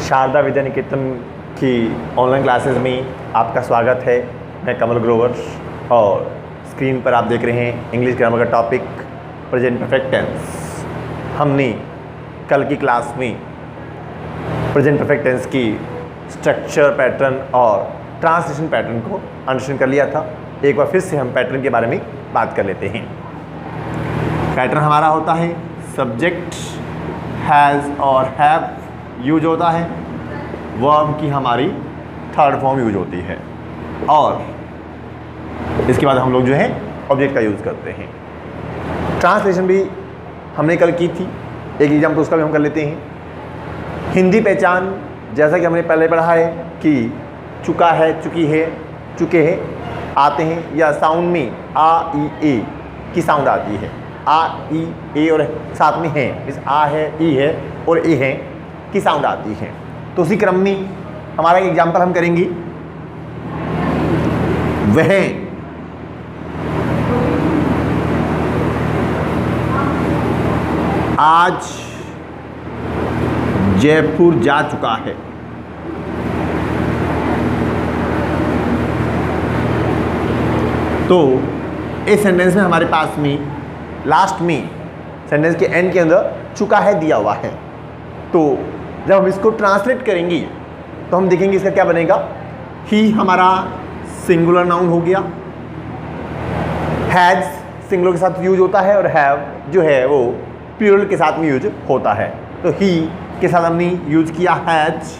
शारदा विद्या निकेतन की online classes में आपका स्वागत है। मैं कमल ग्रोवर और स्क्रीन पर आप देख रहे हैं इंग्लिश ग्रामर का टॉपिक प्रेजेंट परफेक्ट टेंस। हमने कल की क्लास में प्रेजेंट परफेक्ट टेंस की स्ट्रक्चर पैटर्न और ट्रांसलेशन पैटर्न को अंडरस्टैंड कर लिया था। एक बार फिर से हम पैटर्न के बारे में बात कर लेते हैं। पैटर्न हमारा होता है सब्जेक्ट हैज़ और हैव यूज होता है, वर्ब की हमारी थर्ड फॉर्म यूज होती है और इसके बाद हम लोग जो है ऑब्जेक्ट का यूज़ करते हैं। ट्रांसलेशन भी हमने कल की थी, एक एग्जाम्पल उसका भी हम कर लेते हैं। हिंदी पहचान जैसा कि हमने पहले पढ़ा है कि चुका है, चुकी है, चुके हैं आते हैं, या साउंड में आ ई ए की साउंड आती है। आ ई ए और साथ में है, इस आ है, ई है और ए है की साउंड आती है। तो उसी क्रम में हमारा एक एग्जाम्पल हम करेंगे। वह आज जयपुर जा चुका है। तो इस सेंटेंस में हमारे पास में लास्ट में सेंटेंस के एंड के अंदर चुका है दिया हुआ है। तो जब हम इसको ट्रांसलेट करेंगे तो हम देखेंगे इसका क्या बनेगा। ही हमारा सिंगुलर नाउन हो गया, हैज़ सिंगुलर के साथ यूज होता है और हैव जो है वो प्लूरल के साथ में यूज होता है। तो ही के साथ हमने यूज किया हैज़,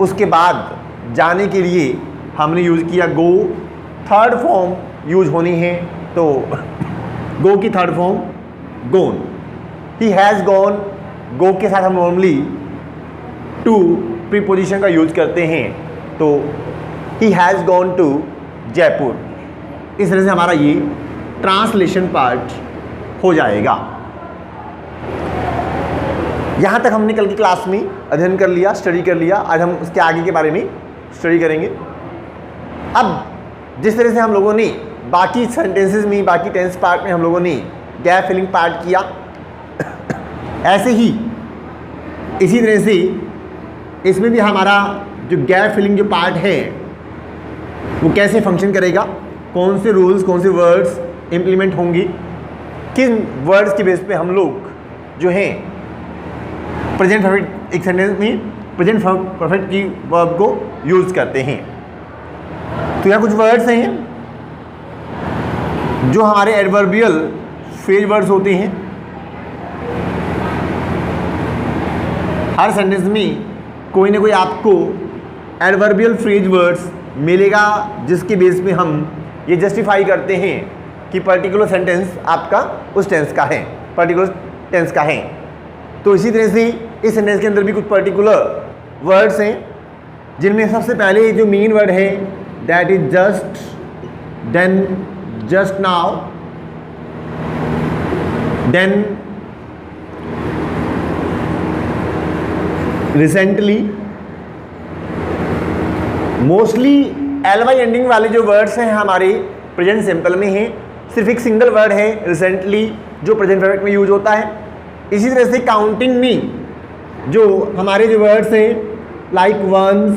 उसके बाद जाने के लिए हमने यूज किया गो, थर्ड फॉर्म यूज होनी है तो गो की third form gone. He has gone, go के साथ हम नॉर्मली टू प्रीपोजिशन का यूज करते हैं तो he has gone to Jaipur. इस तरह से हमारा ये ट्रांसलेशन पार्ट हो जाएगा। यहाँ तक हमने कल की क्लास में अध्ययन कर लिया, स्टडी कर लिया। आज हम उसके आगे के बारे में स्टडी करेंगे। अब जिस तरह से हम लोगों ने बाकी सेंटेंसेस में, बाकी टेंस पार्ट में हम लोगों ने गैप फिलिंग पार्ट किया, ऐसे ही इसी तरह से इसमें भी हमारा जो गैप फिलिंग जो पार्ट है वो कैसे फंक्शन करेगा, कौन से रूल्स, कौन से वर्ड्स इम्प्लीमेंट होंगी, किन वर्ड्स के बेस पे हम लोग जो हैं प्रेजेंट परफेक्ट एक सेंटेंस में प्रेजेंट परफेक्ट की वर्ब को यूज़ करते हैं। तो यहाँ कुछ वर्ड्स हैं जो हमारे एडवर्बियल फ्रेज वर्ड्स होते हैं। हर सेंटेंस में कोई ना कोई आपको एडवर्बियल फ्रेज वर्ड्स मिलेगा जिसके बेस पे हम ये जस्टिफाई करते हैं कि पर्टिकुलर सेंटेंस आपका उस टेंस का है, पर्टिकुलर टेंस का है। तो इसी तरह से इस सेंटेंस के अंदर भी कुछ पर्टिकुलर वर्ड्स हैं जिनमें सबसे पहले जो मेन वर्ड है that is just, then just now, then recently. Mostly L Y ending वाले जो वर्ड्स हैं हमारे प्रेजेंट सिंपल में हैं। सिर्फ एक सिंगल वर्ड है रिसेंटली जो प्रेजेंट परफेक्ट में यूज होता है। इसी तरह से काउंटिंग में जो हमारे जो वर्ड्स हैं लाइक वंस,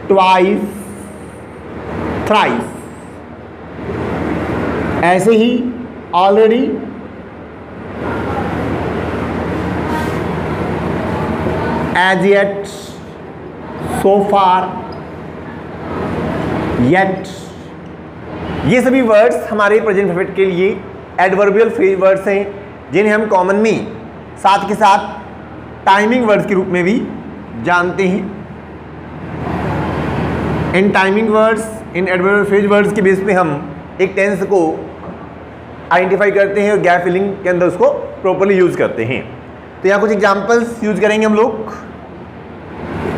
ट्वाइस, थ्राइस, ऐसे ही ऑलरेडी, एज येट, सो फार, येट, ये सभी वर्ड्स हमारे प्रेजेंट परफेक्ट के लिए एडवर्बियल फ्रेज वर्ड्स हैं जिन्हें हम कॉमन में साथ के साथ टाइमिंग वर्ड्स के रूप में भी जानते हैं। इन टाइमिंग वर्ड्स, इन एडवर्बियल फ्रेज वर्ड्स के बेस पे हम एक टेंस को आइडेंटिफाई करते हैं और गैप फिलिंग के अंदर उसको प्रॉपर्ली यूज करते हैं। तो यहाँ कुछ एग्जांपल्स यूज करेंगे हम लोग।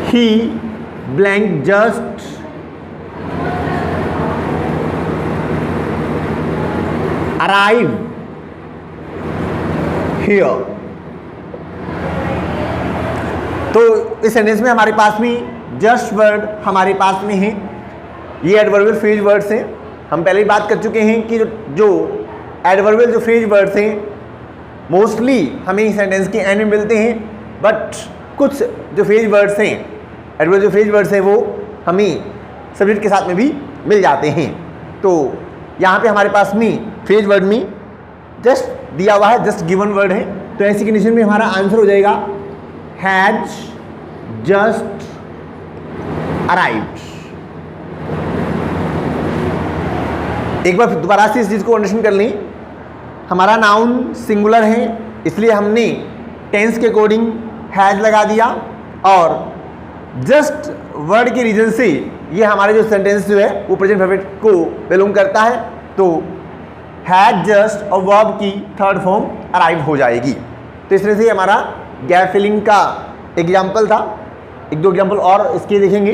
ही ब्लैंक जस्ट अराइव हियर। तो इस सेंटेंस में हमारे पास में जस्ट वर्ड हमारे पास में है। ये एडवर्बियल फ्रेज वर्ड्स हैं। हम पहले ही बात कर चुके हैं कि जो एडवर्बियल जो फ्रेज वर्ड्स हैं मोस्टली हमें सेंटेंस के एंड में मिलते हैं, बट कुछ जो फ्रेज वर्ड्स हैं, एडवर्ब जो फ्रेज वर्ड्स हैं वो हमें सब्जेक्ट के साथ में भी मिल जाते हैं। तो यहाँ पे हमारे पास में फ्रेज वर्ड में जस्ट दिया हुआ है, जस्ट गिवन वर्ड है, तो ऐसी कंडीशन में हमारा आंसर हो जाएगा हैज जस्ट अराइव्ड। एक बार दोबारा से इस चीज़ को अंडरस्टैंड कर लें, हमारा नाउन सिंगुलर है इसलिए हमने टेंस के अकॉर्डिंग हैज लगा दिया, और जस्ट वर्ड के रीजन से ये हमारे जो सेंटेंस जो है वो प्रेजेंट परफेक्ट को बिलोंग करता है, तो हैज जस्ट और वर्ब की थर्ड फॉर्म अराइव हो जाएगी। तो इस तरह से हमारा गैप फिलिंग का एग्जाम्पल था। एक दो एग्जाम्पल और इसके देखेंगे।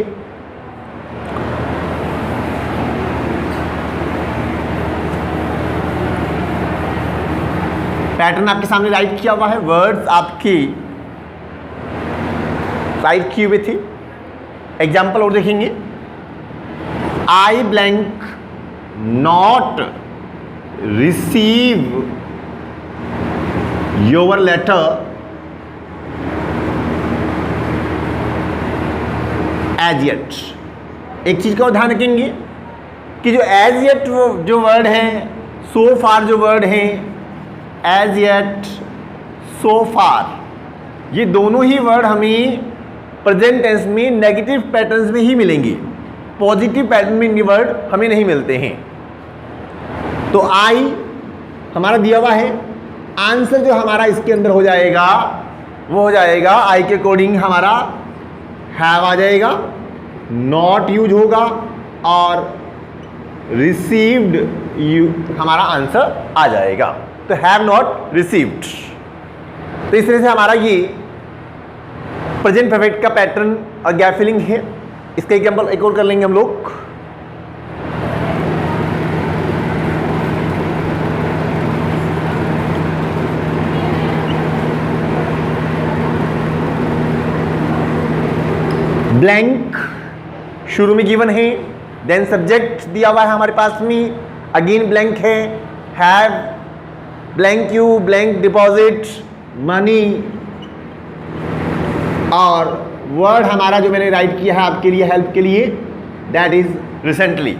पैटर्न आपके सामने राइट किया हुआ है, वर्ड्स आपकी राइट किए हुए थे। एग्जाम्पल और देखेंगे, I blank not receive your letter as yet. एक चीज का ध्यान रखेंगे कि जो एज येट जो वर्ड है, सो फार जो वर्ड है, एज येट, सो फार, ये दोनों ही वर्ड हमें प्रेजेंट टेंस में नेगेटिव पैटर्न्स में ही मिलेंगे, पॉजिटिव पैटर्न में ये वर्ड हमें नहीं मिलते हैं। तो आई हमारा दिया हुआ है, आंसर जो हमारा इसके अंदर हो जाएगा वो हो जाएगा आई के अकॉर्डिंग हमारा हैव आ जाएगा, नॉट यूज होगा, और रिसीव्ड यू हमारा आंसर आ जाएगा। तो हैव नॉट रिसीव्ड। तो इस तरह से हमारा ये प्रेजेंट परफेक्ट का पैटर्न और गैप फिलिंग है। इसका एग्जांपल एक और कर लेंगे हम लोग। ब्लैंक शुरू में गिवन है, देन सब्जेक्ट दिया हुआ है हमारे पास में, अगेन ब्लैंक है, have, blank you, blank deposit money, और वर्ड हमारा जो मैंने राइट किया है आपके लिए हेल्प के लिए, दैट इज रिसेंटली।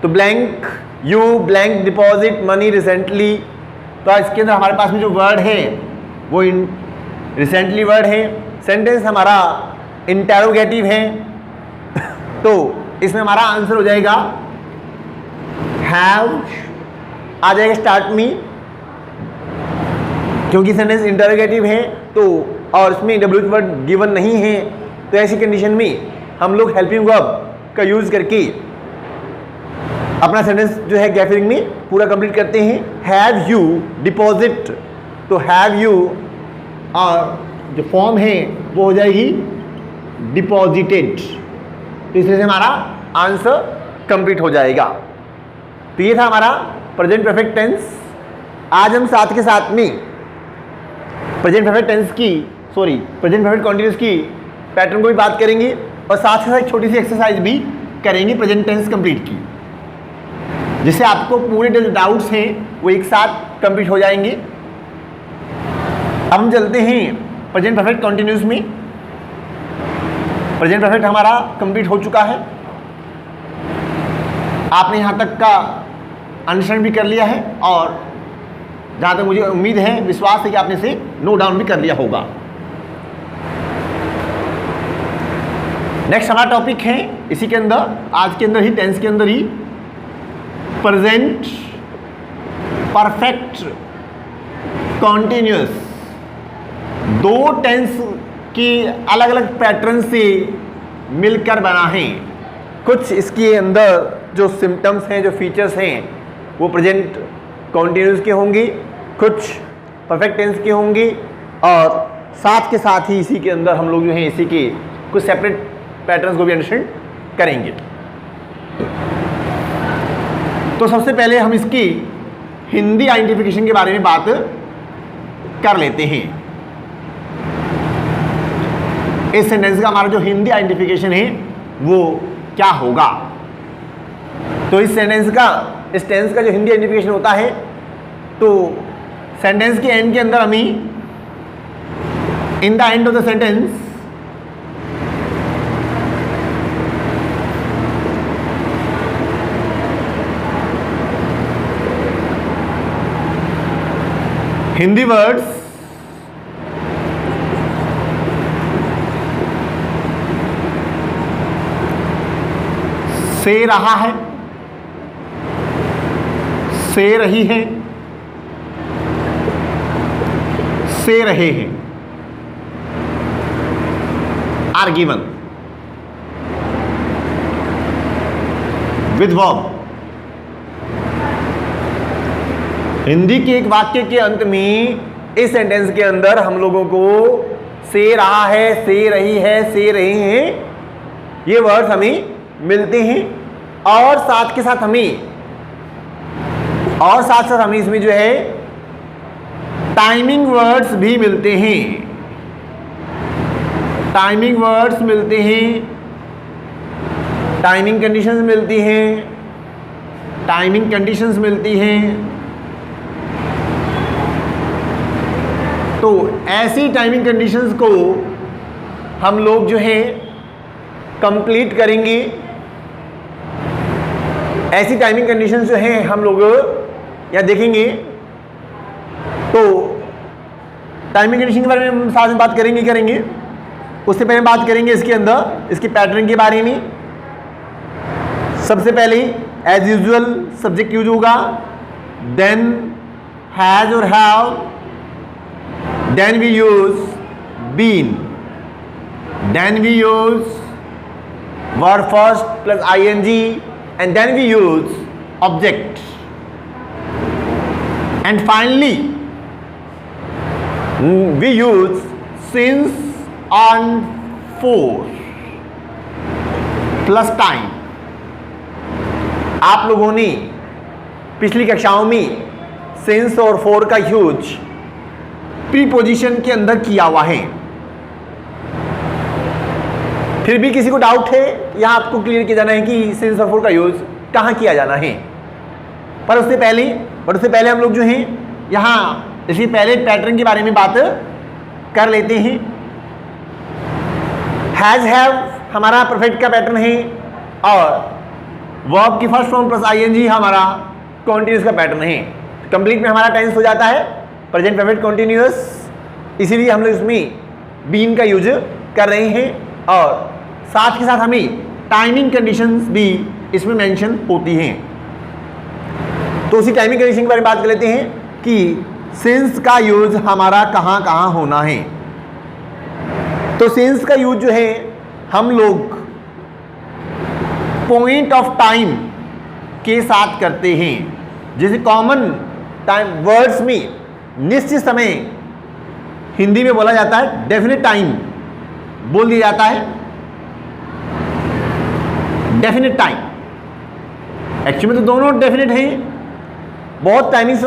तो blank you, blank deposit money recently. तो इसके अंदर हमारे पास में जो वर्ड है वो रिसेंटली वर्ड है। सेंटेंस हमारा इंटेरोगेटिव है, तो इसमें हमारा आंसर हो जाएगा हैव आ जाएगा स्टार्ट में, क्योंकि सेंटेंस इंटेरोगेटिव है तो, और इसमें डब्ल्यू वर्ड गिवन नहीं है, तो ऐसी कंडीशन में हम लोग हेल्पिंग वर्ब का यूज करके अपना सेंटेंस जो है गैप फिलिंग में पूरा कंप्लीट करते हैं। हैव यू डिपॉजिट, तो हैव यू और जो फॉर्म है वो हो जाएगी डिपॉजिटेड। तो इस तरह से हमारा आंसर कंप्लीट हो जाएगा। तो ये था हमारा प्रेजेंट परफेक्ट टेंस। आज हम साथ के साथ में प्रेजेंट परफेक्ट टेंस की प्रेजेंट परफेक्ट कॉन्टिन्यूस की पैटर्न को भी बात करेंगे, और साथ ही साथ एक छोटी सी एक्सरसाइज भी करेंगे प्रेजेंट टेंस कंप्लीट की, जिससे आपको पूरे जो डाउट्स हैं वो एक साथ कंप्लीट हो जाएंगे। अब हम चलते हैं प्रेजेंट परफेक्ट कॉन्टिन्यूस में। प्रेजेंट परफेक्ट हमारा कंप्लीट हो चुका है, आपने यहाँ तक का अंडरस्टैंड भी कर लिया है, और जहाँ तक मुझे उम्मीद है, विश्वास है कि आपने इसे नोट डाउन भी कर लिया होगा। नेक्स्ट हमारा टॉपिक है इसी के अंदर, आज के अंदर ही, टेंस के अंदर ही, प्रेजेंट परफेक्ट कॉन्टिन्यूस। दो टेंस की अलग अलग पैटर्न से मिलकर बना है। कुछ इसके अंदर जो सिम्टम्स हैं, जो फीचर्स हैं, वो प्रेजेंट कॉन्टिन्यूस के होंगे, कुछ परफेक्ट टेंस के होंगे, और साथ के साथ ही इसी के अंदर हम लोग जो हैं इसी के कुछ सेपरेट पैटर्न्स को भी अंडरस्टैंड करेंगे। तो सबसे पहले हम इसकी हिंदी आइडेंटिफिकेशन के बारे में बात कर लेते हैं। इस सेंटेंस का हमारा जो हिंदी आइडेंटिफिकेशन है वो क्या होगा। तो इस सेंटेंस का, इस टेंस का जो हिंदी आइडेंटिफिकेशन होता है, तो सेंटेंस के एंड के अंदर हमें In the end of the sentence, Hindi words से रहा है, से रही है, से रहे हैं are given with verb। Hindi के एक वाक्य के अंत में, इस सेंटेंस के अंदर हम लोगों को से रहा है, से रही है, से रहे हैं, ये वर्ड्स हमें मिलते हैं। और साथ के साथ हमें इसमें जो है टाइमिंग वर्ड्स भी मिलते हैं। टाइमिंग वर्ड्स मिलते हैं, टाइमिंग कंडीशंस मिलती हैं, टाइमिंग कंडीशंस मिलती हैं। तो ऐसी टाइमिंग कंडीशंस को हम लोग जो है कंप्लीट करेंगे। ऐसी टाइमिंग कंडीशंस जो हैं हम लोग या देखेंगे। तो टाइमिंग कंडीशन के बारे में हम साथ में बात करेंगे। उससे पहले बात करेंगे इसके अंदर इसकी पैटर्न के बारे में। सबसे पहले एज यूजुअल सब्जेक्ट यूज होगा, देन हैज और have, then we use been, then we use verb first plus ING, and then we use object, and finally we use since and for plus time। आप लोगों ने पिछली कक्षाओं में since और for का यूज प्रीपोजिशन के अंदर किया हुआ है। फिर भी किसी को डाउट है, यहां आपको क्लियर किया जाना है कि सिंस और फॉर का यूज कहां किया जाना है। पर उससे पहले हम लोग जो हैं यहां इसके पहले पैटर्न के बारे में बात कर लेते हैं। हैज हैव हमारा परफेक्ट का पैटर्न है और वर्ब की फर्स्ट फॉर्म प्लस आईएनजी हमारा कॉन्टिन्यूस का पैटर्न है। कंप्लीट में हमारा टेंस हो जाता है प्रेजेंट परफेक्ट कॉन्टिन्यूअस, इसीलिए हम लोग इसमें बीन का यूज कर रहे हैं। और साथ के साथ हमें टाइमिंग कंडीशंस भी इसमें मेंशन होती हैं। तो उसी टाइमिंग कंडीशन के बारे में बात कर लेते हैं कि सिंस का यूज हमारा कहां कहां होना है। तो सिंस का यूज जो है हम लोग पॉइंट ऑफ टाइम के साथ करते हैं। जैसे कॉमन टाइम वर्ड्स में निश्चित समय हिंदी में बोला जाता है, डेफिनेट टाइम बोल दिया जाता है। डेफिनेट टाइम एक्चुअली में तो दोनों डेफिनेट हैं। बहुत टाइमिंग्स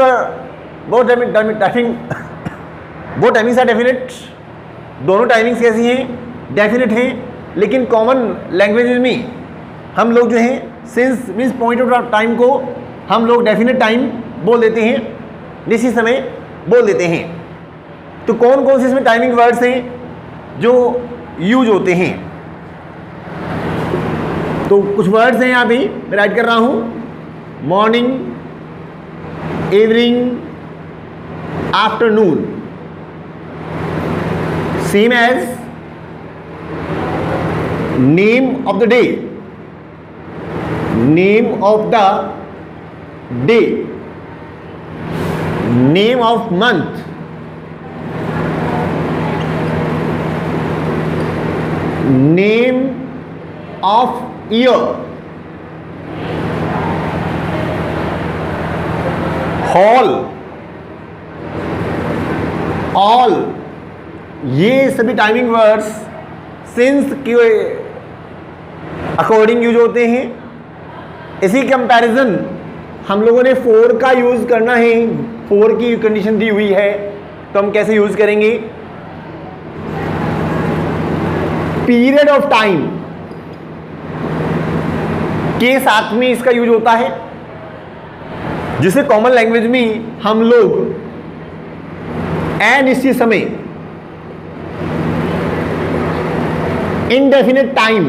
आर डेफिनेट, दोनों टाइमिंग्स कैसी हैं, डेफिनेट हैं। लेकिन कॉमन लैंग्वेज में हम लोग जो हैं since means point of time को हम लोग डेफिनेट टाइम बोल देते हैं, निश्चित समय बोल देते हैं। तो कौन कौन से इसमें टाइमिंग वर्ड्स हैं जो यूज होते हैं? तो कुछ वर्ड्स हैं यहाँ पे मैं राइट कर रहा हूँ। Morning, evening, afternoon, same as name of the day, name of the day, name of month, name of year, hall, all, ये सभी टाइमिंग वर्ड्स सिंस के अकॉर्डिंग यूज होते हैं। इसी कंपैरिजन हम लोगों ने फोर का यूज करना है। फोर की कंडीशन दी हुई है तो हम कैसे यूज करेंगे? पीरियड ऑफ टाइम के साथ में इसका यूज होता है, जिसे कॉमन लैंग्वेज में हम लोग अनिश्चित समय इनडेफिनेट टाइम,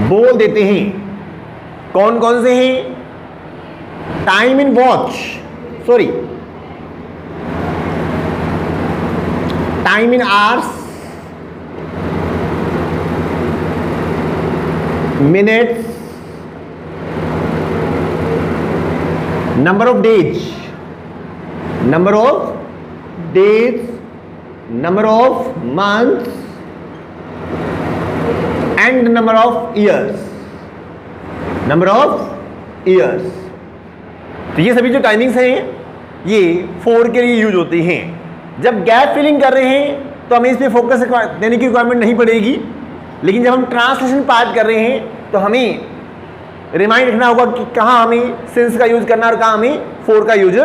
बोल देते हैं। कौन कौन से हैं? Time in watch, sorry, time in hours, minutes, number of days, number of days, number of months and number of years, number of years. तो ये सभी जो टाइमिंग्स हैं ये 4 के लिए यूज होती हैं। जब गैप फिलिंग कर रहे हैं तो हमें इस पर फोकस देने की रिक्वायरमेंट नहीं पड़ेगी, लेकिन जब हम ट्रांसलेशन पार्ट कर रहे हैं तो हमें रिमाइंड रखना होगा कि कहाँ हमें सिंस का यूज करना है और कहाँ हमें फोर का यूज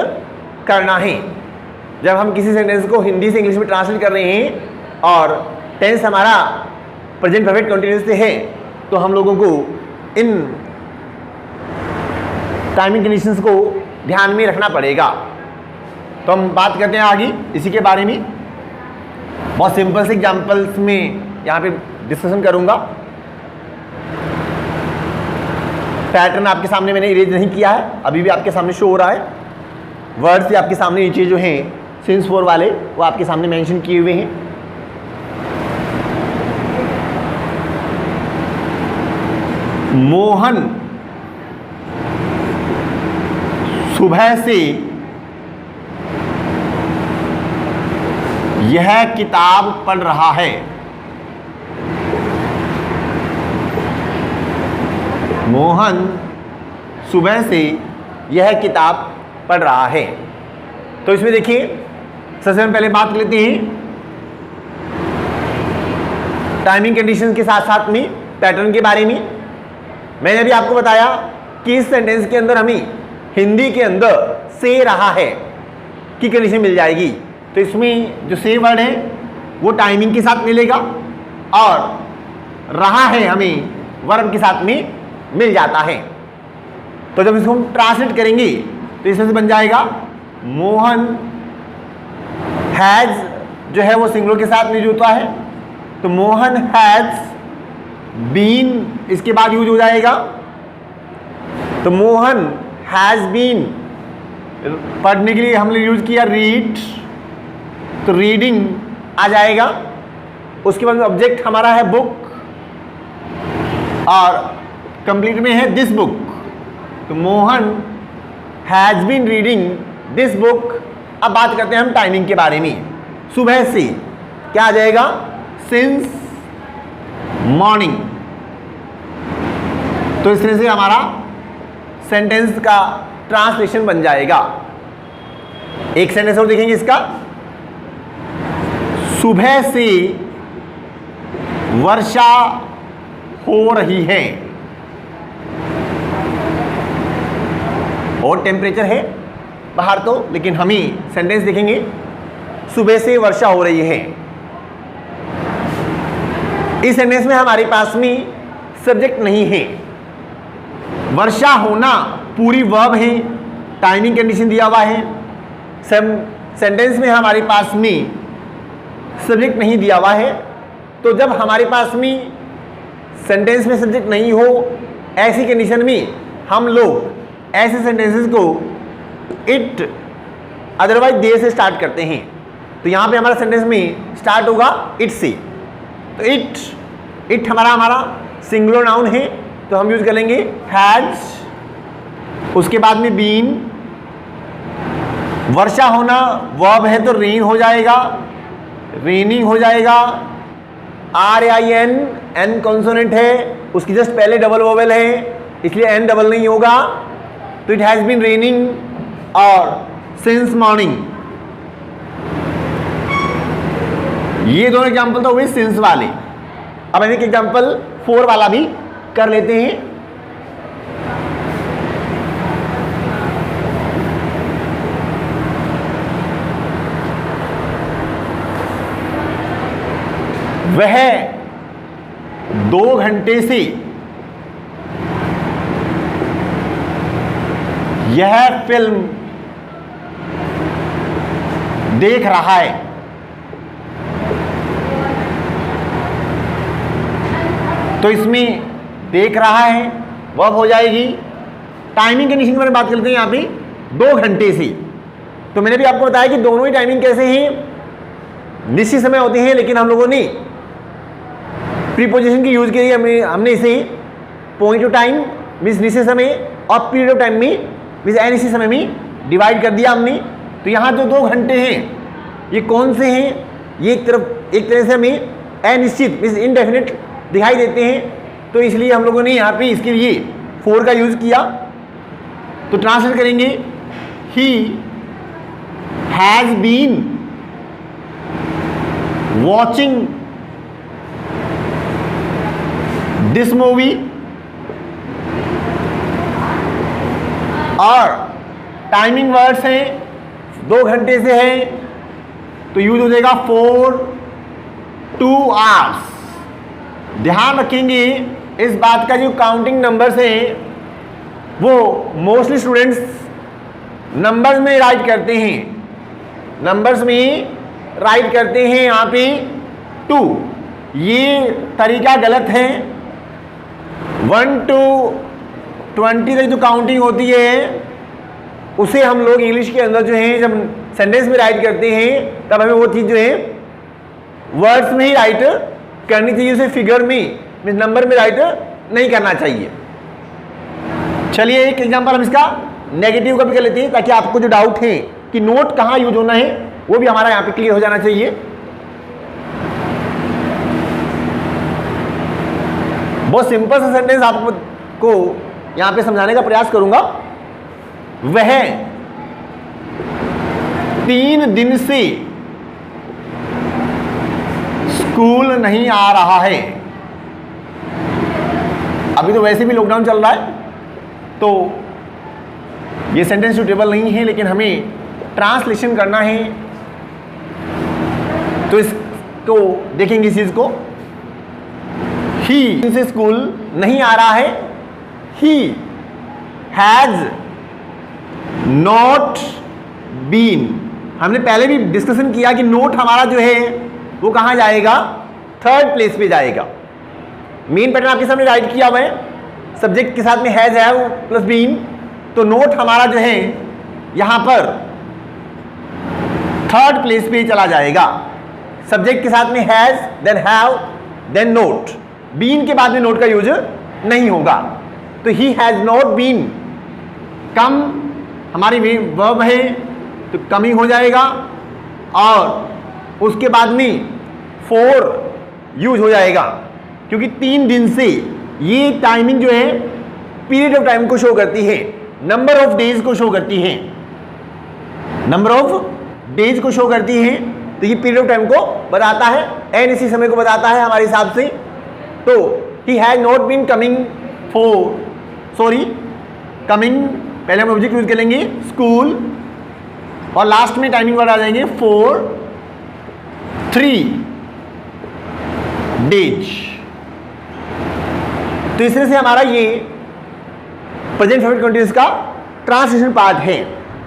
करना है। जब हम किसी सेंटेंस को हिंदी से इंग्लिश में ट्रांसलेट कर रहे हैं और टेंस हमारा प्रेजेंट परफेक्ट कंटिन्यूअस से है तो हम लोगों को इन टाइमिंग कंडीशंस को ध्यान में रखना पड़ेगा। तो हम बात करते हैं आगे इसी के बारे में। बहुत सिंपल से एग्जांपल्स में यहाँ पे डिस्कशन करूँगा। पैटर्न आपके सामने मैंने इरेज नहीं किया है, अभी भी आपके सामने शो हो रहा है। वर्ड्स भी आपके सामने नीचे जो हैं सिंस फोर वाले वो आपके सामने मेंशन किए हुए हैं। मोहन सुबह से यह किताब पढ़ रहा है। मोहन सुबह से यह किताब पढ़ रहा है। तो इसमें देखिए सबसे हम पहले बात कर लेते हैं टाइमिंग कंडीशन के साथ साथ में पैटर्न के बारे में। मैंने अभी आपको बताया कि इस सेंटेंस के अंदर हमें हिंदी के अंदर से रहा है की कंडीशन मिल जाएगी। तो इसमें जो से वर्ड है वो टाइमिंग के साथ मिलेगा और रहा है हमें वर्ब के साथ में मिल जाता है। तो जब इसको हम ट्रांसलेट करेंगे तो इसमें से बन जाएगा मोहन हैज, जो है वो सिंगुलर के साथ यूज होता है। तो मोहन हैज बीन इसके बाद यूज हो जाएगा। तो मोहन हैज बीन पढ़ने के लिए हमने यूज किया रीड, तो रीडिंग आ जाएगा। उसके बाद ऑब्जेक्ट हमारा है बुक और कंप्लीट में है दिस बुक। तो Mohan has been reading this book. अब बात करते हैं हम टाइमिंग के बारे में। सुबह से क्या आ जाएगा? Since morning. तो इस तरह से हमारा सेंटेंस का ट्रांसलेशन बन जाएगा। एक सेंटेंस और देखेंगे इसका। सुबह से वर्षा हो रही है और टेम्परेचर है बाहर तो, लेकिन हम ही सेंटेंस देखेंगे सुबह से वर्षा हो रही है। इस सेंटेंस में हमारे पास में सब्जेक्ट नहीं है। वर्षा होना पूरी वर्ब है, टाइमिंग कंडीशन दिया हुआ है। सेंटेंस में हमारे पास में सब्जेक्ट नहीं दिया हुआ है। तो जब हमारे पास में सेंटेंस में सब्जेक्ट नहीं हो ऐसी कंडीशन में हम लोग ऐसे सेंटेंसेस को इट अदरवाइज दे से स्टार्ट करते हैं। तो यहाँ पे हमारा सेंटेंस में स्टार्ट होगा इट से। तो इट हमारा सिंगुलर नाउन है तो हम यूज कर लेंगे हैज। उसके बाद में बीन। वर्षा होना वर्ब है तो रेन हो जाएगा, रेनिंग हो जाएगा। RAIN एन कॉन्सोनेंट है, उसकी जस्ट पहले डबल वोवेल है इसलिए एन डबल नहीं होगा। तो इट हैज बीन रेनिंग और सिंस मॉर्निंग। ये दोनों एग्जांपल तो हुए सिंस वाले। अब एक एग्जांपल फोर वाला भी कर लेते हैं। वह 2 घंटे से यह फिल्म देख रहा है। तो इसमें देख रहा है वर्ब हो जाएगी। टाइमिंग कंडीशन के बारे में बात करते हैं यहाँ पे 2 घंटे से। तो मैंने भी आपको बताया कि दोनों ही टाइमिंग कैसे हैं, निश्चित समय होते हैं, लेकिन हम लोगों ने प्रीपोजिशन की यूज की, हमने इसे पॉइंट ऑफ टाइम मीन्स निश्चित समय और पीरियड ऑफ टाइम में मीन्स अनिश्चित समय में डिवाइड कर दिया हमने। तो यहाँ जो 2 घंटे हैं ये कौन से हैं, ये एक तरह से हमें अनिश्चित मीन्स इनडेफिनिट दिखाई देते हैं। तो इसलिए हम लोगों ने यहाँ पे इसके लिए 4 का यूज किया। तो ट्रांसलेट करेंगे, he has been watching this movie, और टाइमिंग वर्ड्स हैं 2 घंटे से है तो यूज हो जाएगा 4 2 hours। ध्यान रखेंगे इस बात का, जो काउंटिंग नंबर्स हैं वो मोस्टली स्टूडेंट्स नंबर्स में राइट करते हैं, नंबर्स में राइट करते हैं यहाँ पे 2। ये तरीका गलत है। 1 to 20 तक जो काउंटिंग होती है उसे हम लोग इंग्लिश के अंदर जो है जब सेंटेंस में राइट करते हैं तब हमें वो चीज़ जो है वर्ड्स में ही राइट करनी चाहिए, उसे फिगर में मीन्स नंबर में राइट नहीं करना चाहिए। चलिए एक एग्जांपल हम इसका नेगेटिव का भी कर लेते हैं, ताकि आपको जो डाउट है कि नोट कहाँ यूज होना है वो भी हमारा यहाँ पे क्लियर हो जाना चाहिए। बहुत सिंपल सा सेंटेंस आपको यहाँ पे समझाने का प्रयास करूंगा। वह 3 दिन से स्कूल नहीं आ रहा है। अभी तो वैसे भी लॉकडाउन चल रहा है तो ये सेंटेंस सूटेबल नहीं है, लेकिन हमें ट्रांसलेशन करना है। तो इसको देखेंगे इस चीज को, ही से स्कूल नहीं आ रहा है, ही हैज नॉट बीन। हमने पहले भी डिस्कशन किया कि नोट हमारा जो है वो कहां जाएगा, 3rd प्लेस पे जाएगा। मेन पैटर्न आपके सामने राइट किया हुआ है, सब्जेक्ट के साथ में हैज है प्लस बीन, तो नोट हमारा जो है यहां पर 3rd प्लेस पे चला जाएगा। सब्जेक्ट के साथ में has then have then not, been के बाद में नोट का यूज नहीं होगा। तो he has not been, come हमारी वर्ब है तो कमिंग हो जाएगा, और उसके बाद में 4 यूज हो जाएगा, क्योंकि 3 दिन से ये टाइमिंग जो है पीरियड ऑफ टाइम को शो करती है, नंबर ऑफ डेज को शो करती है, नंबर ऑफ डेज को शो करती है। तो ये पीरियड ऑफ टाइम को बताता है, एन इसी समय को बताता है हमारे हिसाब से। तो he has not been coming coming, पहले हम ऑब्जेक्ट यूज करेंगे स्कूल, और लास्ट में टाइमिंग वर्ड आ जाएंगे 4 3 डेज। तो इस तरह से हमारा ये प्रेजेंट परफेक्ट कंटीन्यूअस का ट्रांसलेशन पार्ट है।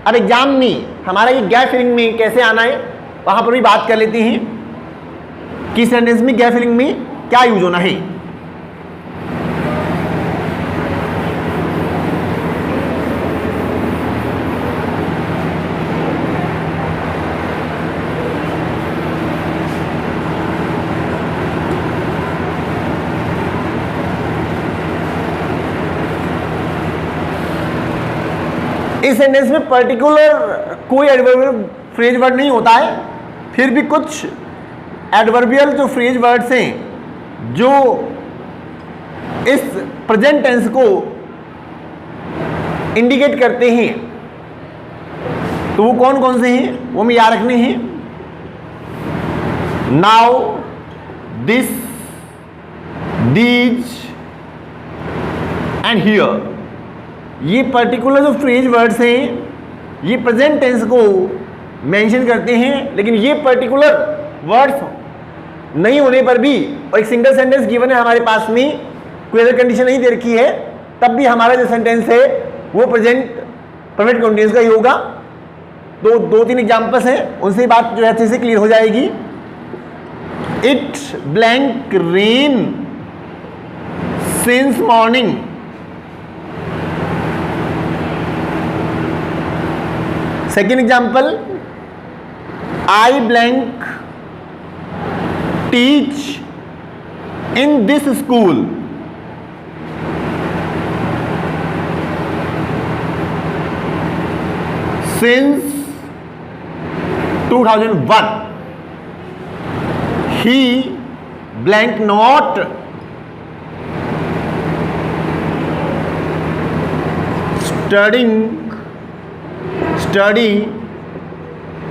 अब एग्जाम में हमारा ये गैप फिलिंग में कैसे आना है वहां पर भी बात कर लेते हैं कि सेंटेंस में गैप फिलिंग में क्या यूज होना है। इस सेंटेंस में पर्टिकुलर कोई एडवर्बियल फ्रेज वर्ड नहीं होता है, फिर भी कुछ एडवर्बियल जो फ्रेज वर्ड्स हैं जो इस प्रेजेंट टेंस को इंडिकेट करते हैं, तो वो कौन कौन से हैं वो हमें याद रखने हैं। Now, this, these and here, ये पर्टिकुलर जो फ्रेज वर्ड्स हैं ये प्रेजेंट टेंस को मेंशन करते हैं, लेकिन ये पर्टिकुलर वर्ड्स नहीं होने पर भी, और एक सिंगल सेंटेंस गिवन है हमारे पास में, कोई अदर कंडीशन नहीं दे रखी है, तब भी हमारा जो सेंटेंस है वो प्रेजेंट परफेक्ट कंटीन्यूअस का ही होगा। दो तीन एग्जाम्पल्स हैं, उनसे बात जो है अच्छे से क्लियर हो जाएगी। It blank rain since morning. Second example, I blank teach in this school. Since 2001, he blank not study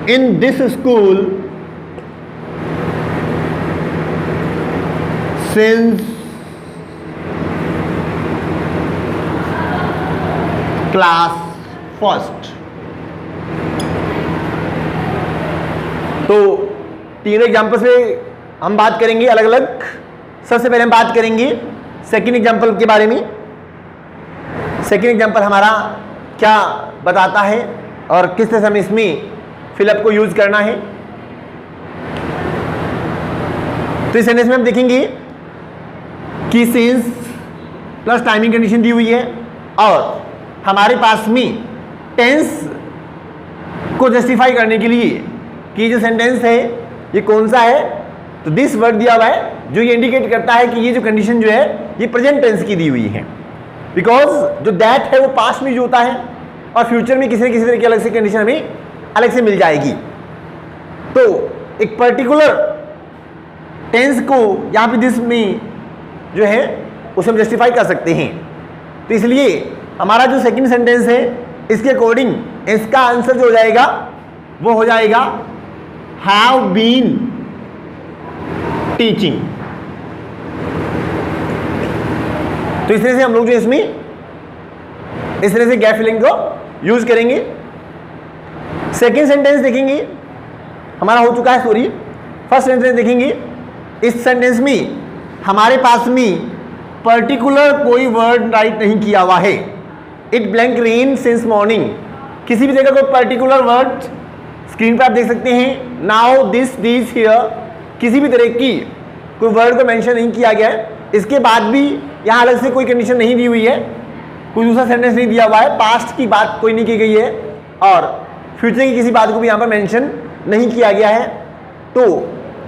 in this school since class first। तो तीनों एग्जाम्पल से हम बात करेंगे अलग अलग। सबसे पहले हम बात करेंगे सेकेंड एग्जाम्पल के बारे में। सेकेंड एग्जाम्पल हमारा क्या बताता है और किस तरह से हमें इसमें फिलअप को यूज करना है। तो इस सेंटेंस में हम देखेंगे कि सिंस प्लस टाइमिंग कंडीशन दी हुई है और हमारे पास में टेंस को जस्टिफाई करने के लिए कि जो सेंटेंस है ये कौन सा है, तो दिस वर्ड दिया हुआ है जो ये इंडिकेट करता है कि ये जो कंडीशन जो है ये प्रेजेंट टेंस की दी हुई है। बिकॉज जो दैट है वो पास्ट में जो होता है और फ्यूचर में किसी न किसी तरह की अलग से कंडीशन हमें अलग से मिल जाएगी। तो एक पर्टिकुलर टेंस को यहाँ पे दिस में जो है उसे हम जस्टिफाई कर सकते हैं। तो इसलिए हमारा जो सेकंड सेंटेंस है इसके अकॉर्डिंग इसका आंसर जो हो जाएगा वो हो जाएगा हैव बीन टीचिंग। तो इस तरह से हम लोग जो इसमें इस तरह से गैप फिलिंग को यूज करेंगे। सेकेंड सेंटेंस देखेंगे हमारा हो चुका है, सॉरी फर्स्ट सेंटेंस देखेंगे। इस सेंटेंस में हमारे पास में पर्टिकुलर कोई वर्ड राइट नहीं किया हुआ है। It blank rain since morning, किसी भी जगह कोई पर्टिकुलर वर्ड स्क्रीन पर आप देख सकते हैं। नाउ दिस दिस हियर, किसी भी तरह की कोई वर्ड को मेंशन नहीं किया गया है। इसके बाद भी यहाँ अलग से कोई कंडीशन नहीं दी हुई है, कोई दूसरा सेंटेंस नहीं दिया हुआ है, पास्ट की बात कोई नहीं की गई है और फ्यूचर की किसी बात को भी यहाँ पर मेंशन नहीं किया गया है। तो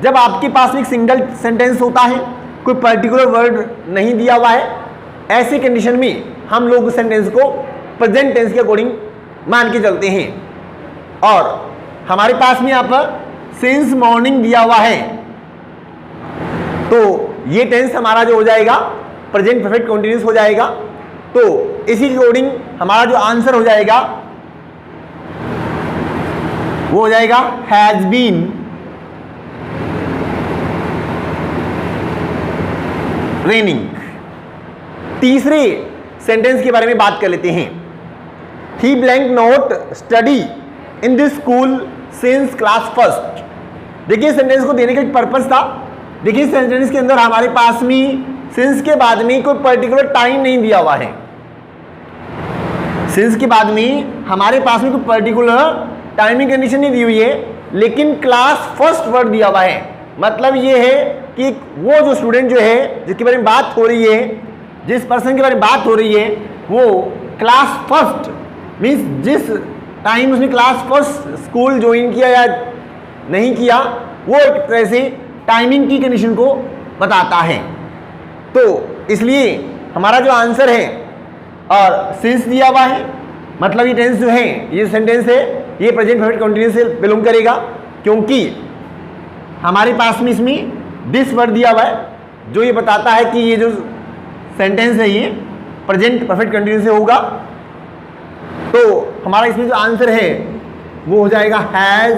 जब आपके पास एक सिंगल सेंटेंस होता है, कोई पर्टिकुलर वर्ड नहीं दिया हुआ है, ऐसी कंडीशन में हम लोग उस सेंटेंस को प्रेजेंट टेंस के अकॉर्डिंग मान के चलते हैं। और हमारे पास में यहाँ पर सिंस मॉर्निंग दिया हुआ है, तो ये टेंस हमारा जो हो जाएगा प्रेजेंट परफेक्ट कंटीन्यूअस हो जाएगा। तो इसी के अकॉर्डिंग हमारा जो आंसर हो जाएगा वो हो जाएगा हैज बीन रेनिंग। तीसरे सेंटेंस के बारे में बात कर लेते हैं। He blank not study in this school since class first. देखिए सेंटेंस को देने का एक पर्पस था। देखिए सेंटेंस के अंदर हमारे पास में सिंस के बाद में कोई पर्टिकुलर टाइम नहीं दिया हुआ है। सिंस के बाद में हमारे पास में कोई पर्टिकुलर टाइमिंग कंडीशन नहीं दी हुई है, लेकिन क्लास फर्स्ट वर्ड दिया हुआ है। मतलब ये है कि वो जो स्टूडेंट जो है जिसके बारे में बात हो रही है, जिस पर्सन के बारे में बात हो रही है, वो क्लास फर्स्ट मीन्स जिस टाइम उसने क्लास फर्स्ट स्कूल ज्वाइन किया या नहीं किया, वो एक तरह से टाइमिंग की कंडीशन को बताता है। तो इसलिए हमारा जो आंसर है और सिंस दिया हुआ है, मतलब ये टेंस जो है, ये सेंटेंस है, ये प्रेजेंट परफेक्ट कंटीन्यूअस से बिलोंग करेगा, क्योंकि हमारे पास में इसमें दिस वर्ड दिया हुआ है जो ये बताता है कि ये जो सेंटेंस है ये प्रेजेंट परफेक्ट कंटीन्यूअस से होगा। तो हमारा इसमें जो आंसर है वो हो जाएगा हैज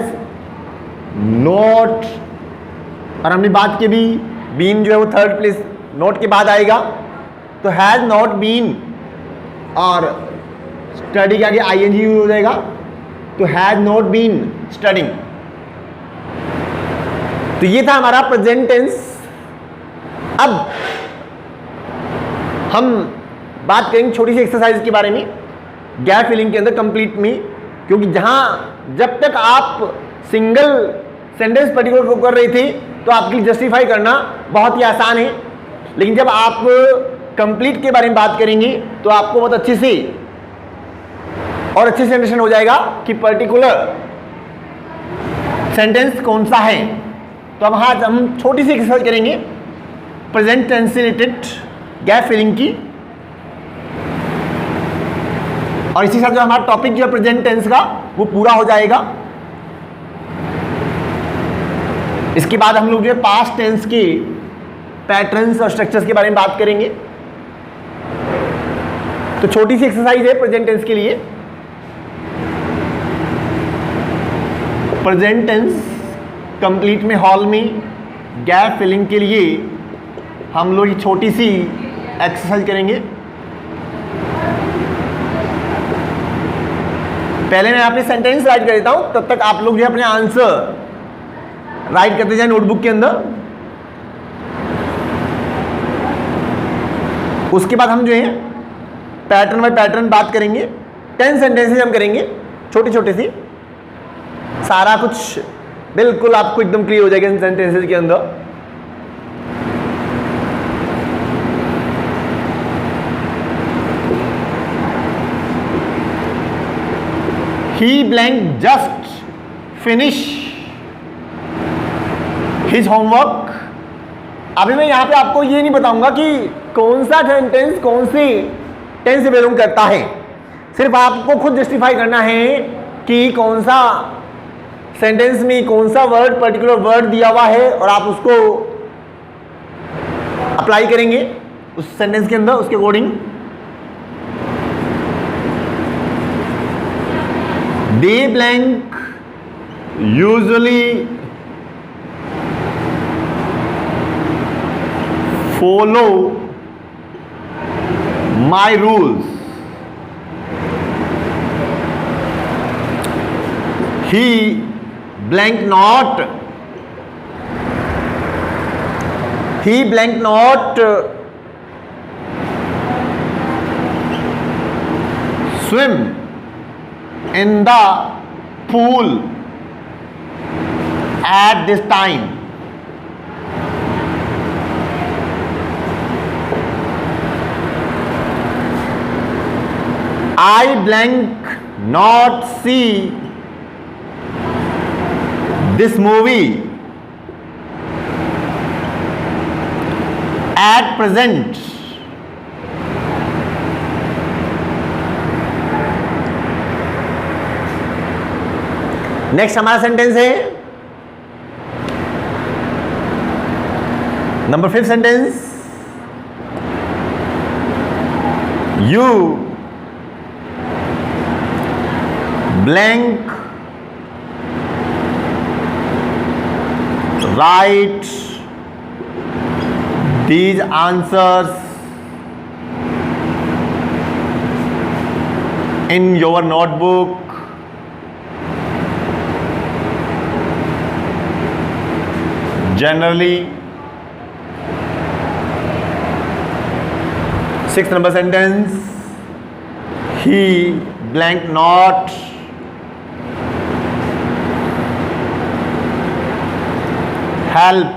नॉट, और हमने बात की भी बीन जो है वो थर्ड प्लेस नोट के बाद आएगा, तो हैज नॉट बीन और स्टडी के आगे आईएनजी हो जाएगा, तो हैज नॉट बीन स्टडिंग। तो ये था हमारा प्रेजेंट टेंस। अब हम बात करेंगे छोटी सी एक्सरसाइज के बारे में गैप फिलिंग के अंदर कंप्लीट में, क्योंकि जहां जब तक आप सिंगल सेंटेंस पर्टिकुलर को कर रही थी तो आपके लिए जस्टिफाई करना बहुत ही आसान है, लेकिन जब आप कंप्लीट के बारे में बात करेंगी तो आपको बहुत अच्छी सी और अच्छे से अंडरस्टैंड हो जाएगा कि पर्टिकुलर सेंटेंस कौन सा है। तो अब हाँ, हम छोटी सी एक्सरसाइज करेंगे प्रेजेंट टेंस से रिलेटेड गैप फिलिंग की, और इसी साथ जो हमारा टॉपिक जो है प्रेजेंट टेंस का वो पूरा हो जाएगा। इसके बाद हम लोग जो है पास्ट टेंस की पैटर्न्स और स्ट्रक्चर्स के बारे में बात करेंगे। तो छोटी सी एक्सरसाइज है प्रेजेंट टेंस के लिए। प्रेजेंट टेंस कंप्लीट में हॉल में गैप फिलिंग के लिए हम लोग ये छोटी सी एक्सरसाइज करेंगे। पहले मैं यहाँ पे सेंटेंस राइट कर देता हूं, तब तक आप लोग जो है अपने आंसर राइट करते जाए नोटबुक के अंदर। उसके बाद हम जो है पैटर्न बाय पैटर्न बात करेंगे। 10 सेंटेंसेस हम करेंगे, छोटी छोटी सी, सारा कुछ बिल्कुल आपको एकदम क्लियर हो जाएगा इन सेंटेंसेस के अंदर। He blank just finish his homework। अभी मैं यहां पे आपको ये नहीं बताऊंगा कि कौन सा सेंटेंस कौन सी टेंस से बिलोंग करता है, सिर्फ आपको खुद जस्टिफाई करना है कि कौन सा सेंटेंस में कौन सा वर्ड पर्टिकुलर वर्ड दिया हुआ है और आप उसको अप्लाई करेंगे उस सेंटेंस के अंदर उसके according. They blank usually follow my rules। He blank not swim in the pool at this time। I blank not see this movie at present। Next हमारा सेंटेंस है number 5 sentence. You blank right these answers in your notebook generally। 6th number sentence, he blank not help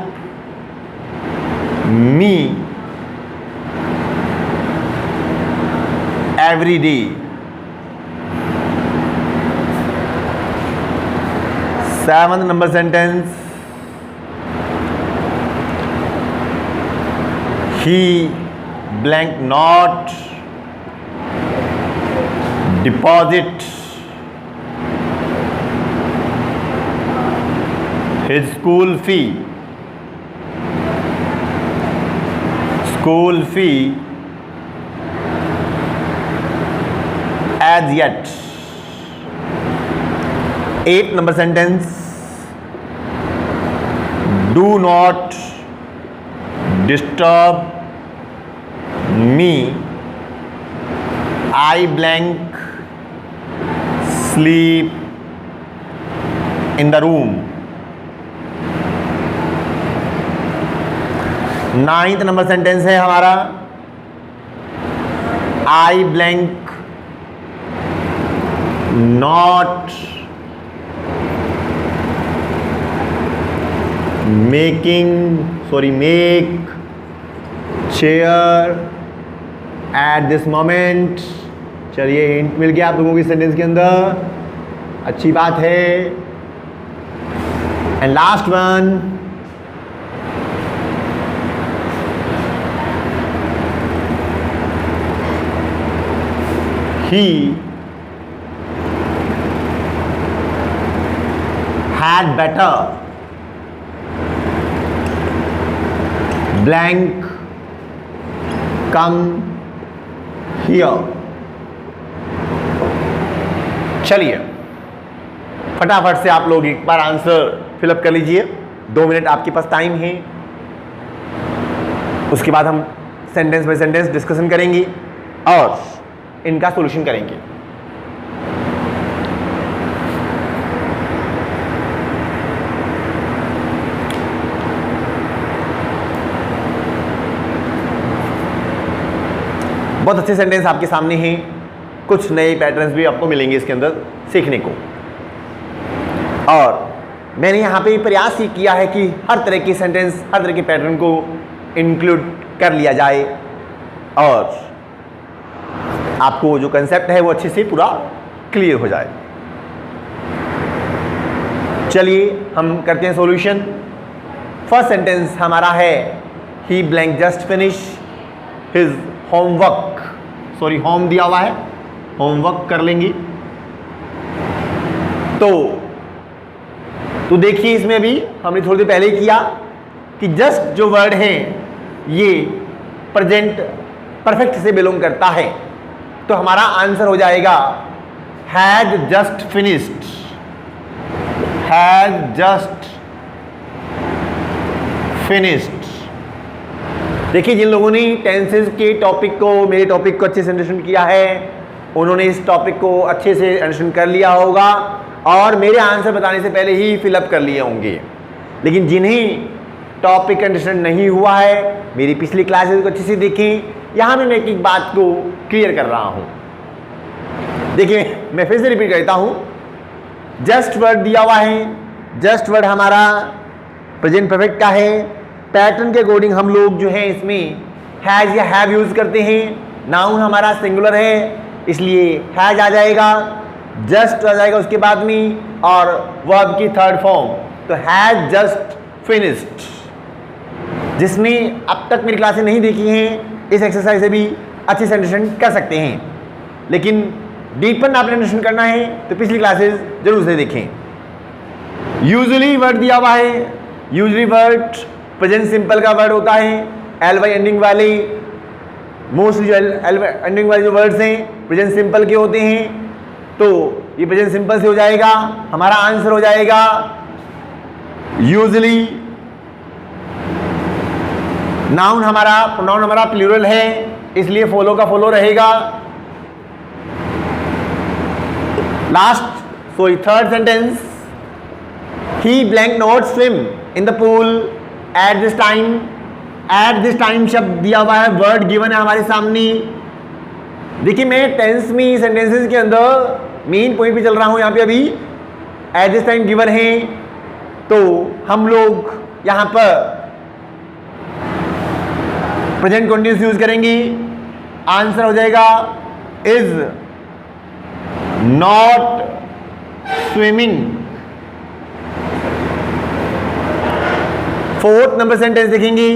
me every day। 7th number sentence, he blank not deposit his school fee as yet। 8th number sentence, do not disturb me, I blank sleep in the room। 9th number sentence है हमारा, I blank not make chair at this moment. चलिए hint मिल गया आप लोगों की sentence के अंदर, अच्छी बात है। And last one, he had better blank come here। चलिए फटाफट से आप लोग एक बार आंसर फिलअप कर लीजिए, 2 मिनट आपके पास टाइम है। उसके बाद हम सेंटेंस बाय सेंटेंस डिस्कशन करेंगे और इनका सॉल्यूशन करेंगे। बहुत अच्छे सेंटेंस आपके सामने हैं, कुछ नए पैटर्न्स भी आपको मिलेंगे इसके अंदर सीखने को। और मैंने यहाँ पे प्रयास ही किया है कि हर तरह के सेंटेंस, हर तरह के पैटर्न को इंक्लूड कर लिया जाए और आपको जो कंसेप्ट है वो अच्छे से पूरा क्लियर हो जाए। चलिए हम करते हैं सॉल्यूशन। फर्स्ट सेंटेंस हमारा है he blank just finish his homework. Sorry, home दिया हुआ है, होमवर्क कर लेंगे। तो देखिए इसमें भी हमने थोड़ी देर पहले किया कि जस्ट जो वर्ड है ये प्रेजेंट परफेक्ट से बिलोंग करता है, तो हमारा आंसर हो जाएगा had just finished. Had just finished. देखिए जिन लोगों ने टेंसेस के टॉपिक को, मेरे टॉपिक को अच्छे से अंडरस्टैंड किया है, उन्होंने इस टॉपिक को अच्छे से अंडरस्टैंड कर लिया होगा और मेरे आंसर बताने से पहले ही फिलअप कर लिए होंगे। लेकिन जिन्हें टॉपिक अंडरस्टैंड नहीं हुआ है, मेरी पिछली क्लासेस को अच्छे से देखें। यहाँ मैं एक बात को क्लियर कर रहा हूँ। देखिए मैं फिर से रिपीट करता हूँ, जस्ट वर्ड दिया हुआ है, जस्ट वर्ड हमारा प्रेजेंट परफेक्ट का है। पैटर्न के अकॉर्डिंग हम लोग जो है इसमें हैज या हैव यूज करते हैं। नाउन हमारा सिंगुलर है इसलिए हैज आ जाएगा, जस्ट आ जाएगा उसके बाद में, और वर्ब की थर्ड फॉर्म, तो हैज जस्ट फिनिश्ड। जिसने अब तक मेरी क्लासें नहीं देखी हैं, इस एक्सरसाइज से भी अच्छे से अंडरस्टैंड कर सकते हैं। लेकिन डीपन आपने अंडरस्टैंड करना है तो पिछली क्लासेस जरूर से देखें। यूजुअली वर्ड दिया हुआ है, यूजुअली वर्ड प्रेजेंट सिंपल का वर्ड होता है। एल वाई एंडिंग वाले, मोस्टली जो एल वाई एंडिंग वाले जो वर्ड्स हैं प्रेजेंट सिंपल के होते हैं, तो ये प्रेजेंट सिंपल से हो जाएगा। हमारा आंसर हो जाएगा यूजुअली। नाउन हमारा, प्रोनाउन हमारा प्लूरल है इसलिए फॉलो का फॉलो रहेगा। Last sorry third sentence, he blank not swim in the pool at this time. At this time शब्द दिया हुआ है, वर्ड गिवन है हमारे सामने। देखिए मैं टेंस में सेंटेंसेस के अंदर मेन पॉइंट पे चल रहा हूं। यहाँ पे अभी एट दिस टाइम गिवन है, तो हम लोग यहाँ पर प्रेजेंट कंटिन्यूअस यूज करेंगे। आंसर हो जाएगा is not swimming. Fourth number sentence देखेंगे,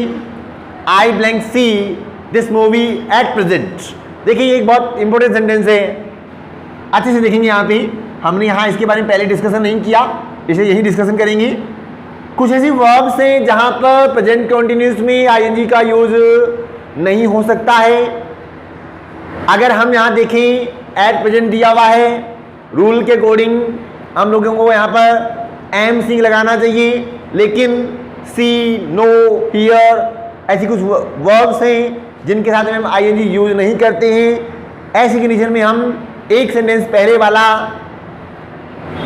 I blank see this movie at present. देखिए ये एक बहुत इंपॉर्टेंट सेंटेंस है, अच्छे से देखेंगे। यहाँ पे हमने यहाँ इसके बारे में पहले डिस्कशन नहीं किया, इसे यही डिस्कशन करेंगे। कुछ ऐसी वर्ब्स हैं जहाँ पर प्रेजेंट कंटिन्यूअस में आईएनजी का यूज नहीं हो सकता है। अगर हम यहाँ देखें एट प्रेजेंट दिया हुआ है, रूल के अकॉर्डिंग हम लोगों को यहाँ पर एम सी लगाना चाहिए, लेकिन सी, नो, हियर ऐसी कुछ वर्ब्स हैं जिनके साथ में हम आईएनजी यूज नहीं करते हैं। ऐसी कंडीशन में हम एक सेंटेंस पहले वाला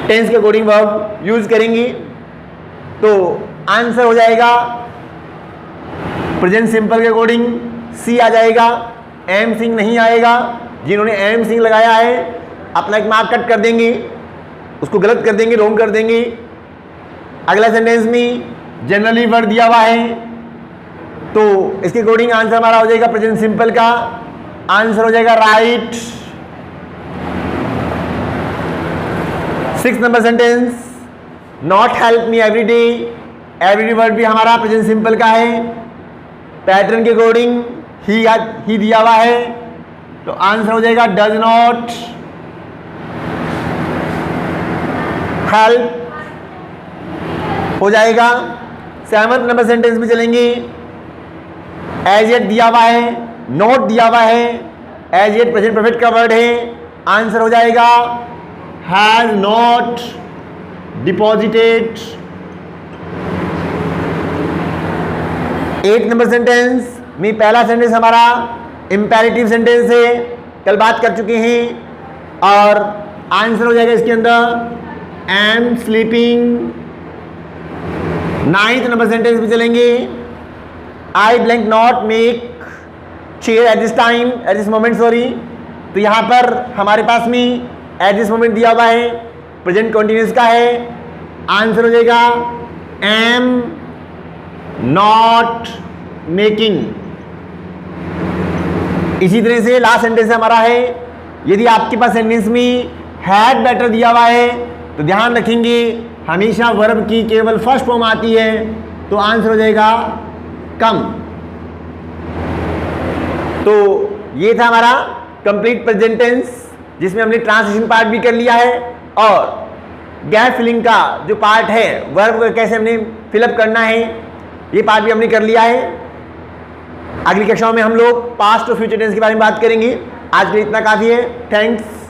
टेंस के अकॉर्डिंग वर्ब यूज करेंगे, तो आंसर हो जाएगा प्रेजेंट सिंपल के अकॉर्डिंग सी आ जाएगा, एम सिंह नहीं आएगा। जिन्होंने एम सिंह लगाया है अपना एक मार्क कट कर देंगे, उसको गलत कर देंगे, रॉन्ग कर देंगे। अगला सेंटेंस में जनरली वर्ड दिया हुआ है, तो इसके अकॉर्डिंग आंसर हमारा हो जाएगा प्रेजेंट सिंपल का आंसर हो जाएगा right. 6 number sentence, not help me every day. Every word भी हमारा प्रेजेंट सिंपल का है, पैटर्न के अकॉर्डिंग ही दिया हुआ है, तो आंसर हो जाएगा डज नॉट हेल्प हो जाएगा। 7 नंबर सेंटेंस में चलेंगे, एज येट दिया हुआ है, नॉट दिया हुआ है, एज येट प्रेजेंट परफेक्ट का वर्ड है, आंसर हो जाएगा has not deposited. 8 number sentence में पहला सेंटेंस हमारा इंपेरेटिव सेंटेंस है, कल बात कर चुके हैं, और आंसर हो जाएगा इसके अंदर am sleeping. 9th number sentence में चलेंगे, आई blank not make chair at this time, at this moment sorry, तो यहां पर हमारे पास में एट दिस मोमेंट दिया हुआ है, प्रेजेंट कंटिन्यूअस का है, आंसर हो जाएगा एम नॉट मेकिंग। इसी तरह से लास्ट सेंटेंस हमारा है, यदि आपके पास सेंटेंस में हैड बेटर दिया हुआ है तो ध्यान रखेंगे हमेशा वर्ब की केवल फर्स्ट फॉर्म आती है, तो आंसर हो जाएगा कम। तो ये था हमारा कंप्लीट प्रेजेंट टेंस, जिसमें हमने ट्रांसलेशन पार्ट भी कर लिया है, और गैप फिलिंग का जो पार्ट है, वर्ब कैसे हमने फिलअप करना है, ये पार्ट भी हमने कर लिया है। अगली कक्षाओं में हम लोग पास्ट और फ्यूचर टेंस के बारे में बात करेंगे। आज के लिए इतना काफ़ी है। थैंक्स।